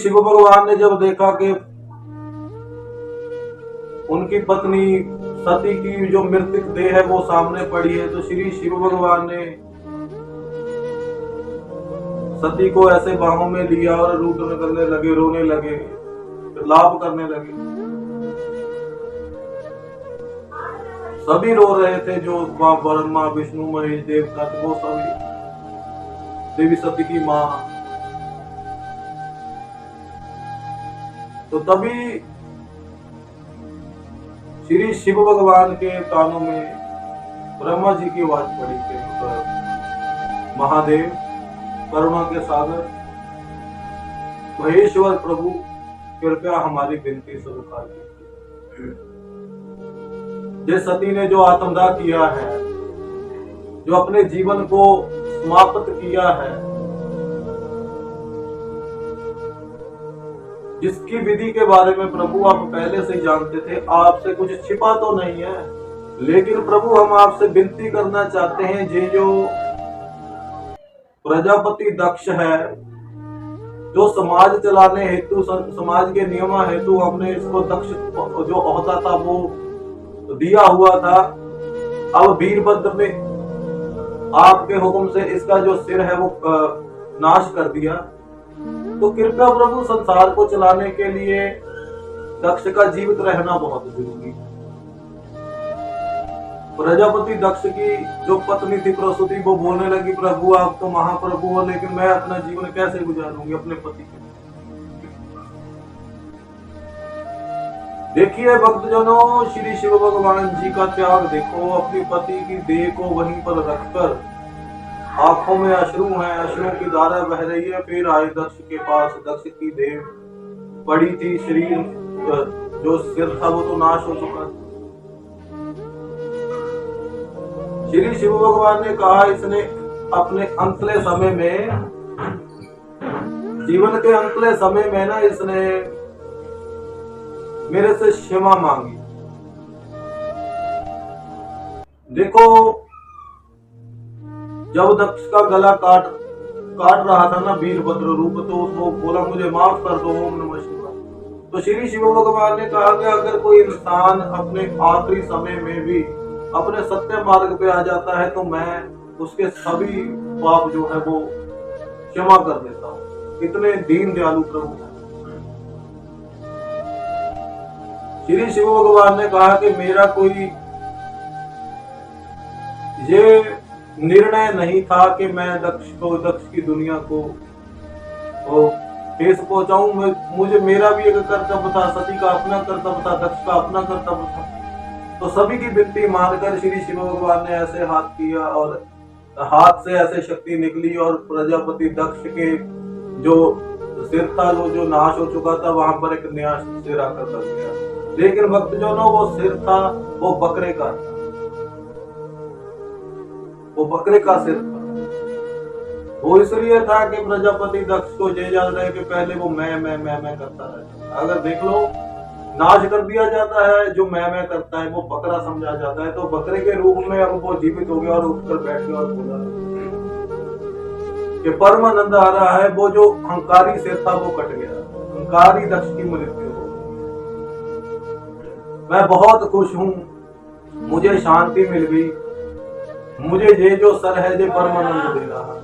शिव भगवान ने जब देखा कि उनकी पत्नी सती की जो मृतक देह है वो सामने पड़ी है, तो श्री शिव भगवान ने सती को ऐसे बाहों में लिया और रुदन करने लगे, रोने लगे, लाभ करने लगे। सभी रो रहे थे, जो माँ ब्रह्मा विष्णु महेश देवता, वो सभी, देवी सती की माँ। तो तभी श्री शिव भगवान के कानों में ब्रह्मा जी की आवाज पड़ी कि महादेव, करुणा के सागर, महेश्वर प्रभु, कृपया हमारी विनती स्वीकार कीजिए। जिस सती ने जो आत्मदाह किया है, जो अपने जीवन को समाप्त किया है, जिसकी विधि के बारे में प्रभु आप पहले से जानते थे, आपसे कुछ छिपा तो नहीं है, लेकिन प्रभु हम आपसे विनती करना चाहते हैं, ये जो प्रजापति दक्ष है, जो समाज चलाने हेतु, समाज के नियम हेतु हमने इसको दक्ष जो ओहदा था वो दिया हुआ था, अब वीरभद्र ने आपके हुक्म से इसका जो सिर है वो नाश कर दिया। तो कृपया प्रभु, संसार को चलाने के लिए दक्ष का जीवित रहना बहुत जरूरी है। प्रजापति दक्ष की जो पत्नी थी प्रसूति, वो बोलने लगी, प्रभु आप तो महाप्रभु हो, लेकिन मैं अपना जीवन कैसे गुजारूंगी अपने पति के। देखिए भक्तजनों, श्री शिव भगवान जी का त्याग देखो। अपनी पति की देह को वहीं पर रखकर आंखों में अश्रु हैं, अश्रुओं की धारा बह रही है। फिर आए दक्ष के पास, दक्ष की देह पड़ी थी, शरीर जो सिर था वो तो नाश हो चुका था। श्री शिव भगवान ने कहा, इसने अपने अंतले समय में, जीवन के अंतले समय में ना, इसने मेरे से क्षमा मांगी। देखो, जब दक्ष का गला काट रहा था ना वीरभद्र रूप, तो उसको बोला मुझे माफ कर दो, ओम नमः शिवाय। तो श्री शिव भगवान ने कहा कि अगर कोई इंसान अपने आखिरी समय में भी अपने सत्य मार्ग पे आ जाता है, तो मैं उसके सभी पाप जो है वो क्षमा कर देता हूँ। इतने दीन दयालु प्रभु हैं। श्री शिव भगवान ने कहा कि मेरा कोई ये निर्णय नहीं था कि मैं दक्ष की दुनिया को ठेस पहुंचाऊं। मुझे मेरा भी एक कर्तव्य था, सती का अपना कर्तव्य था, दक्ष का अपना कर्तव्य था। तो सभी की विनती मानकर श्री शिव भगवान ने ऐसे हाथ किया और हाथ से ऐसे शक्ति निकली और प्रजापति दक्ष के जो सिर था, जो नाश हो चुका था, वहां पर एक नया सिर आकर लग गया। लेकिन भक्तजनों, वो सिर था वो बकरे का था, वो बकरे का सिर था। वो इसलिए था कि प्रजापति दक्ष को ये याद रहे कि पहले वो मैं करता रहता। अगर देख लो, नाश कर दिया जाता है, जो मैं करता है वो बकरा समझा जाता है। तो बकरे के रूप में अब वो जीवित हो गया और उठकर बैठ गया और बोला कि परमानंद आ रहा है। वो जो अहंकारी सिर था वो कट गया, अहंकारी दक्ष की मृत्यु हो। मैं बहुत खुश हूं, मुझे शांति मिल गई, मुझे ये जो सर है ये परमानंद दे रहा है,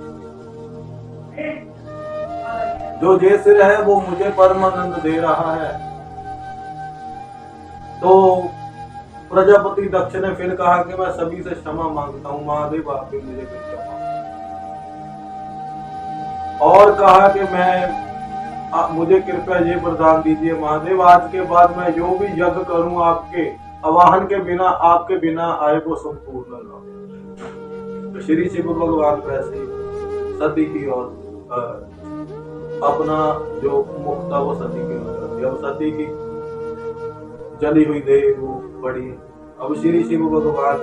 जो ये सिर है वो मुझे परमानंद दे रहा है। तो प्रजापति दक्ष ने फिर कहा कि मैं सभी से क्षमा मांगता हूं, महादेव आप भी मुझे क्षमा। और कहा कि मुझे कृपया ये वरदान दीजिए महादेव, आज के बाद मैं जो भी यज्ञ करूं आपके आवाहन के बिना, आपके बिना आए वो संपूर्ण ना हो। तो श्री शिव भगवान वैसे सती की और अपना जो मुख था वो सती की ओर कर दिया। अब सती की जली हुई देह वो पड़ी। अब श्री शिव भगवान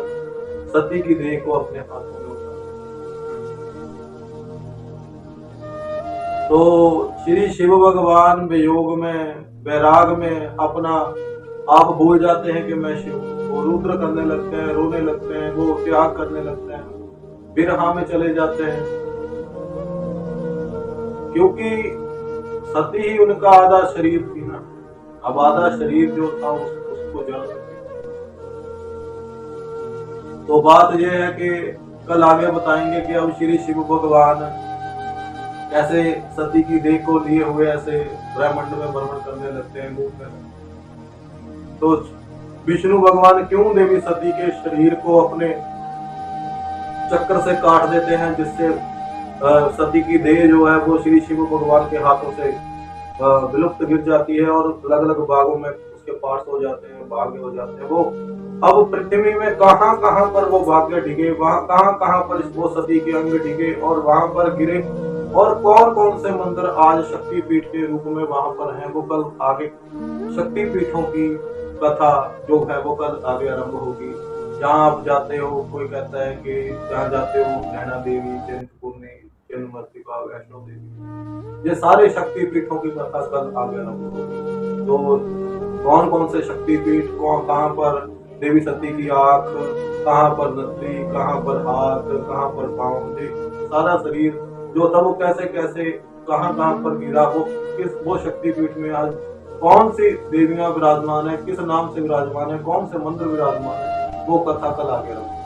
सती की देह को अपने हाथों में उठा। तो श्री शिव भगवान वियोग में, वैराग में अपना आप भूल जाते हैं कि मैं शिव। वो रुद्र करने लगते हैं, रोने लगते हैं, वो त्याग करने लगते हैं, विरहा में चले जाते हैं। क्योंकि सती ही उनका आधा शरीर थी ना। अब आधा शरीर जो था उसको जल सके। तो बात यह है कि कल आगे बताएंगे कि अब श्री शिव भगवान कैसे सती की देह को लिए हुए ऐसे ब्रह्मांड में भ्रमण करने लगते हैं घूमने। तो विष्णु भगवान क्यों देवी सती के शरीर को अपने चक्र से काट देते हैं, जिससे सती की देह जो है वो श्री शिव भगवान के हाथों से विलुप्त गिर जाती है और अलग अलग भागों में उसके पार्ट्स हो जाते हैं, भाग्य हो जाते हैं। वो अब पृथ्वी में कहां कहां पर वो भाग्य डिगे, वहां कहां कहां पर वो सती के अंग डिगे और वहां पर गिरे, और कौन कौन से मंदिर आज शक्तिपीठ के रूप में वहां पर हैं, वो कल आगे शक्तिपीठों की कथा जो है वो कल आगे आरंभ होगी। जहाँ आप जाते हो, कोई कहता है कि जहाँ जाते हो नैना देवी, चिंतपूर्णी, चिन्मर्तिका, वैष्णो देवी, ये सारे शक्तिपीठों की कथा कल आगे आरंभ होगी। तो कौन कौन से शक्तिपीठ, कहाँ पर देवी सती की आंख, कहाँ पर नथनी, कहाँ पर हाथ, कहाँ पर पाँव, सारा शरीर जो था वो कैसे कैसे कहाँ कहाँ पर गिरा, वो शक्तिपीठ में आज कौन सी देवियां विराजमान है, किस नाम से विराजमान है, कौन से मंत्र विराजमान है, वो कथा कल आगे रखो।